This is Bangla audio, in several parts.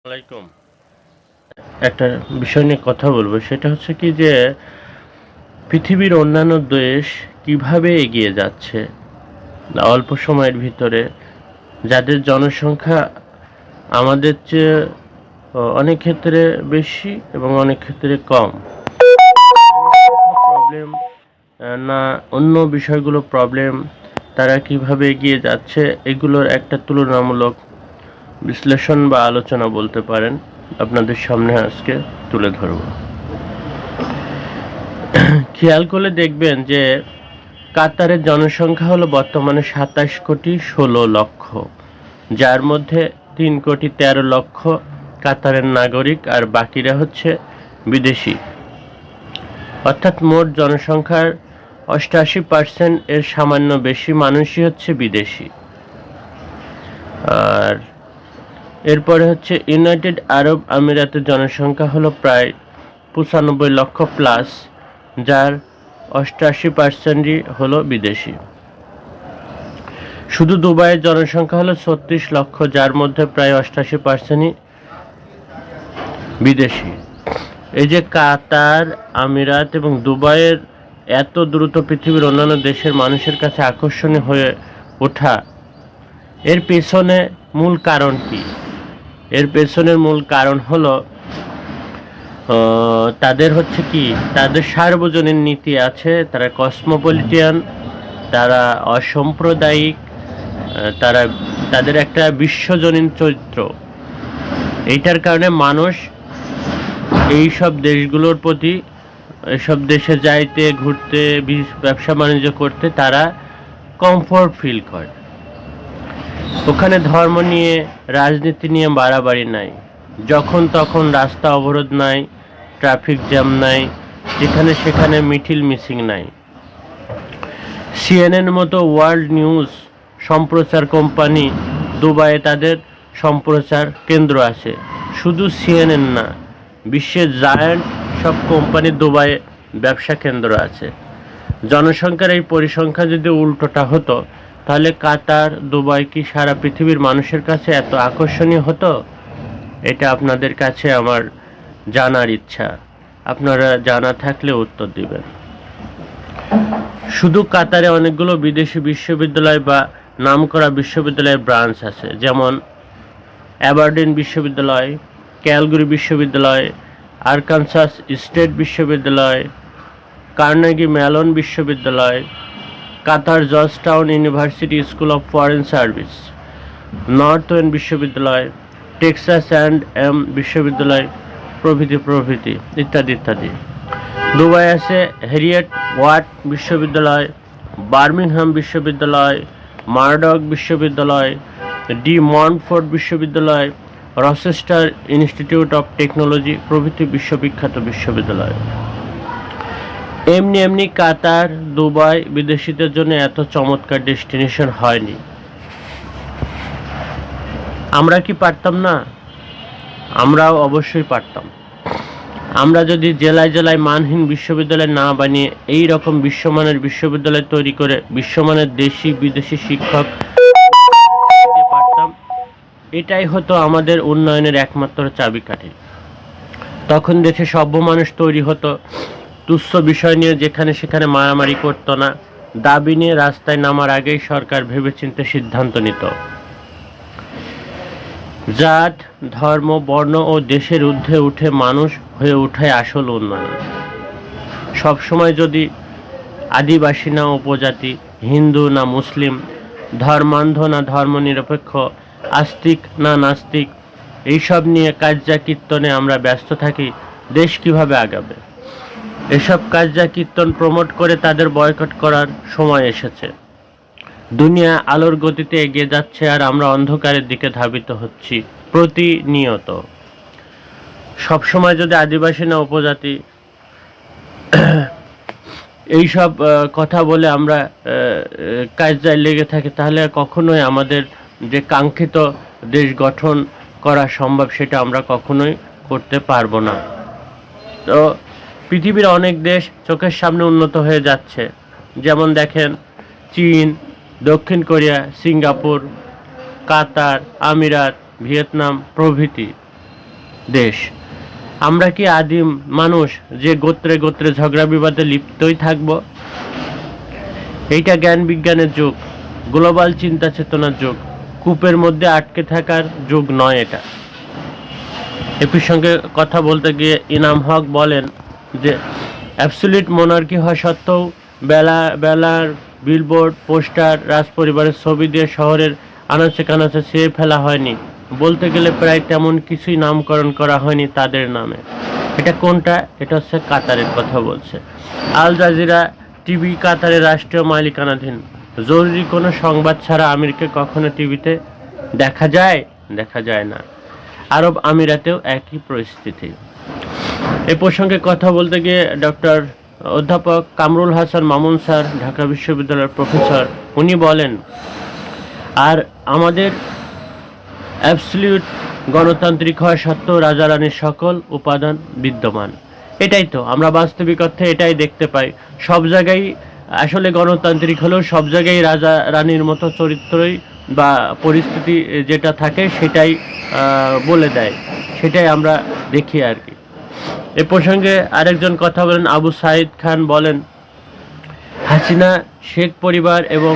আলাইকুম। একটা বিষয় নিয়ে কথা বলবো, সেটা হচ্ছে কি যে পৃথিবীর অন্যান্য দেশ কিভাবে এগিয়ে যাচ্ছে অল্প সময়ের ভিতরে, যাদের জনসংখ্যা আমাদের চেয়ে অনেক ক্ষেত্রে বেশি এবং অনেক ক্ষেত্রে কম। প্রবলেম না অন্য বিষয়গুলো প্রবলেম, তারা কিভাবে এগিয়ে যাচ্ছে এগুলোর একটা তুলনামূলক বিশ্লেষণ বা আলোচনা বলতে পারেন, আপনাদের সামনে আজকে তুলে ধরব। খেয়াল করলে দেখবেন যে কাতারের জনসংখ্যা হলো বর্তমানে 27,16,00,000, যার মধ্যে 3,13,00,000 কাতারের নাগরিক আর বাকিরা হচ্ছে বিদেশি। অর্থাৎ মোট জনসংখ্যার 88% এর সামান্য বেশি মানুষই হচ্ছে বিদেশি। আর এরপরে হচ্ছে ইউনাইটেড আরব আমিরাতের জনসংখ্যা হলো প্রায় 95 লক্ষ প্লাস, যার 88%ই হলো বিদেশি। শুধু দুবাইয়ের জনসংখ্যা হলো 36 লক্ষ, যার মধ্যে প্রায় 88%ই বিদেশি। এই যে কাতার, আমিরাত এবং দুবাইয়ের এত দ্রুত পৃথিবীর অন্যান্য দেশের মানুষের কাছে আকর্ষণীয় হয়ে ওঠা, এর পেছনে মূল কারণ কি? এর পেছনের মূল কারণ হলো তাদের হচ্ছে কি, তাদের সার্বজনীন নীতি আছে, তারা কসমোপলিটিয়ান, তারা অসাম্প্রদায়িক, তারা তাদের একটা বিশ্বজনীন চরিত্র। এইটার কারণে মানুষ এই সব দেশগুলোর প্রতি, এসব দেশে যাইতে, ঘুরতে, ব্যবসা বাণিজ্য করতে তারা কমফোর্ট ফিল করে। ওখানে ধর্ম নিয়ে, রাজনীতি নিয়ে বাড়াবাড়ি নাই, যখন তখন রাস্তা অবরোধ নাই, ট্রাফিক জ্যাম নাই, যেখানে সেখানে মিছিল মিসিং নাই। সিএনএন মতো ওয়ার্ল্ড নিউজ সম্প্রচার কোম্পানি দুবাইয়ে তাদের সম্প্রচার কেন্দ্র আছে। শুধু সিএনএন না, বিশ্বের জায়ান্ট সব কোম্পানি দুবাইয়ে ব্যবসা কেন্দ্র আছে। জনসংখ্যার এই পরিসংখ্যা যদি উল্টোটা হতো, তাহলে কাতার, দুবাই কি সারা পৃথিবীর মানুষের কাছে এত আকর্ষণীয় হতো? এটা আপনাদের কাছে আমার জানার ইচ্ছা, আপনারা জানা থাকলে উত্তর দিবেন। শুধু কাতারে অনেকগুলো বিদেশি বিশ্ববিদ্যালয় বা নামকরা বিশ্ববিদ্যালয়ের ব্রাঞ্চ আছে, যেমন অ্যাবারডিন বিশ্ববিদ্যালয়, ক্যালগরি বিশ্ববিদ্যালয়, আরকানসাস স্টেট বিশ্ববিদ্যালয়, কার্নেগি মেলন বিশ্ববিদ্যালয়, Qatar Georgetown University School of Foreign Service, North ওয়েন বিশ্ববিদ্যালয়, টেক্সাস অ্যান্ড এম বিশ্ববিদ্যালয় প্রভৃতি প্রভৃতি ইত্যাদি ইত্যাদি। দুবাই আছে হ্যারিয়েট ওয়াট বিশ্ববিদ্যালয়, বার্মিংহাম বিশ্ববিদ্যালয়, মারডক বিশ্ববিদ্যালয়, ডি মন্টফোর্ট বিশ্ববিদ্যালয়, রচেস্টার ইনস্টিটিউট অফ টেকনোলজি প্রভৃতি বিশ্ববিখ্যাত বিশ্ববিদ্যালয়। এমনি এমনি কাতার, দুবাই বিদেশিদের জন্য এত চমৎকার ডেস্টিনেশন হয়নি। আমরা কি পারতাম না? আমরাও অবশ্যই পারতাম। আমরা যদি জেলায় জেলায় মানহীন বিশ্ববিদ্যালয় না বানিয়ে এই রকম বিশ্বমানের বিশ্ববিদ্যালয় তৈরি করে বিশ্বমানের দেশি বিদেশি শিক্ষক দিতে পারতাম, এটাই হতো আমাদের উন্নয়নের একমাত্র চাবিকাঠি। তখন দেশে সভ্য মানুষ তৈরি হতো, তুচ্ছ বিষয় নিয়ে যেখানে সেখানে মারামারি করতো না, দাবি নিয়ে রাস্তায় নামার আগেই সরকার ভেবেচিন্তে সিদ্ধান্ত নিত। জাত, ধর্ম, বর্ণ ও দেশের ঊর্ধ্বে উঠে মানুষ হয়ে ওঠায় আসল উন্নয়ন। সবসময় যদি আদিবাসী না উপজাতি, হিন্দু না মুসলিম, ধর্মান্ধ না ধর্মনিরপেক্ষ, আস্তিক না নাস্তিক, এইসব নিয়ে কার্যকীর্তনে আমরা ব্যস্ত থাকি, দেশ কিভাবে আগাবে? এসব কার্যকীর্তন প্রমোট করে তাদের বয়কট করার সময় এসেছে। দুনিয়া আলোর গতিতে এগিয়ে যাচ্ছে, আর আমরা অন্ধকারের দিকে ধাবিত হচ্ছি প্রতিনিয়ত। সবসময় যদি আদিবাসী না উপজাতি এইসব কথা বলে আমরা কাজে লেগে থাকি, তাহলে কখনোই আমাদের যে কাঙ্ক্ষিত দেশ গঠন করা সম্ভব সেটা আমরা কখনোই করতে পারবো না। তো পৃথিবীর অনেক দেশ চোখের সামনে উন্নত হয়ে যাচ্ছে, যেমন দেখেন চীন, দক্ষিণ কোরিয়া, সিঙ্গাপুর, কাতার, আমিরাত, ভিয়েতনাম প্রভৃতি। দেশ। আমরা কি আদিম মানুষ যে গোত্রে গোত্রে ঝগড়া বিবাদে লিপ্তই থাকব? এইটা জ্ঞান বিজ্ঞানের যুগ, গ্লোবাল চিন্তা চেতনার যুগ, কূপের মধ্যে আটকে থাকার যুগ নয় এটা। এ প্রসঙ্গে কথা বলতে গিয়ে ইনাম হক বলেন যে অ্যাবসলিউট মনার্কি হওয়া সত্ত্বেও বেলার বিলবোর্ড, পোস্টার, রাজপরিবারের ছবি দিয়ে শহরের আনাচে কানাচে ছেয়ে ফেলা হয়নি। বলতে গেলে প্রায় তেমন কিছুই নামকরণ করা হয়নি তাদের নামে। এটা কোনটা? এটা হচ্ছে কাতারের কথা বলছে। আল জাজিরা টিভি কাতারের রাষ্ট্রীয় মালিকানাধীন। জরুরি কোনো সংবাদ ছাড়া আমিরকে কখনো টিভিতে দেখা যায়? দেখা যায় না। আরব আমিরাতেও একই পরিস্থিতি। এ প্রসঙ্গে কথা বলতে গিয়ে অধ্যাপক কামরুল হাসান মামুন স্যার, ঢাকা বিশ্ববিদ্যালয়ের প্রফেসর, উনি বলেন, আর আমাদের অ্যাবসলিউট গণতান্ত্রিক হওয়া সত্ত্বেও রাজা রানীর সকল উপাদান বিদ্যমান। এটাই তো আমরা বাস্তবিক অর্থে এটাই দেখতে পাই। সব জায়গায় আসলে গণতান্ত্রিক হলেও সব জায়গায় রাজা রানীর মতো চরিত্রই বা পরিস্থিতি যেটা থাকে সেটাই বলে দেয়, সেটাই আমরা দেখি আর কি। এ প্রসঙ্গে আরেকজন কথা বলেন, আবু সাইদ খান বলেন, হাসিনা শেখ পরিবার এবং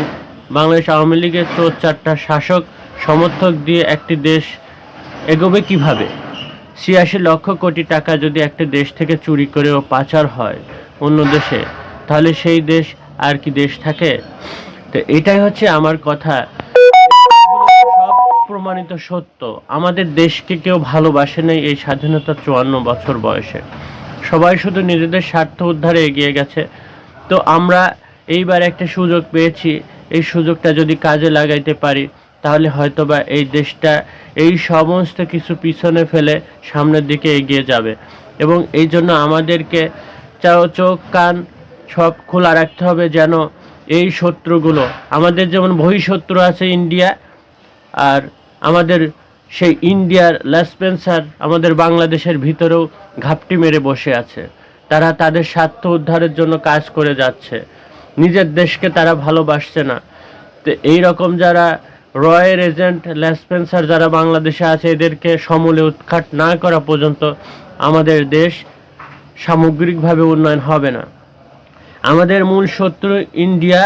বাংলাদেশ আওয়ামী লীগের ৪টা শাসক সমর্থক দিয়ে একটি দেশ এগোবে কিভাবে? ৮৬ লক্ষ কোটি টাকা যদি একটা দেশ থেকে চুরি করে ও পাচার হয় অন্য দেশে, তাহলে সেই দেশ আর কি দেশ থাকে? তো এটাই হচ্ছে আমার কথা। সব প্রমাণিত সত্য। আমাদের দেশকে কেউ ভালোবাসে নাই এই স্বাধীনতার ৫৪ বছর বয়সে। সবাই শুধু নিজেদের স্বার্থ উদ্ধারে এগিয়ে গেছে। তো আমরা এইবার একটা সুযোগ পেয়েছি, এই সুযোগটা যদি কাজে লাগাইতে পারি তাহলে হয়তোবা এই দেশটা এই সমস্ত কিছু পিছনে ফেলে সামনের দিকে এগিয়ে যাবে। এবং এই জন্য আমাদেরকে চোখ কান সব খোলা রাখতে হবে, যেন এই শত্রুগুলো, আমাদের যেমন বহিঃশত্রু আছে ইন্ডিয়া, আর আমাদের সেই ইন্ডিয়ার লেসপেন্সার আমাদের বাংলাদেশের ভিতরেও ঘাপটি মেরে বসে আছে। তারা তাদের স্বার্থ উদ্ধারের জন্য কাজ করে যাচ্ছে, নিজের দেশকে তারা ভালোবাসছে না। তো এইরকম যারা রয়ের এজেন্ট, লেসপেন্সার যারা বাংলাদেশে আছে, এদেরকে সমূলে উৎখাত না করা পর্যন্ত আমাদের দেশ সামগ্রিকভাবে উন্নয়ন হবে না। আমাদের মূল শত্রু ইন্ডিয়া,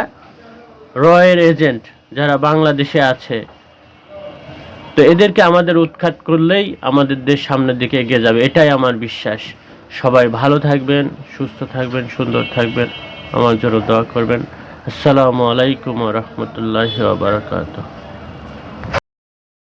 রয়ের এজেন্ট যারা বাংলাদেশে আছে। তো এদেরকে আমাদের উৎখাত করলেই আমাদের দেশ সামনের দিকে এগিয়ে যাবে, এটাই আমার বিশ্বাস। সবাই ভালো থাকবেন, সুস্থ থাকবেন, সুন্দর থাকবেন, আমার জন্য দোয়া করবেন। আসসালামু আলাইকুম ওয়া রাহমাতুল্লাহি ওয়া বারাকাতুহু।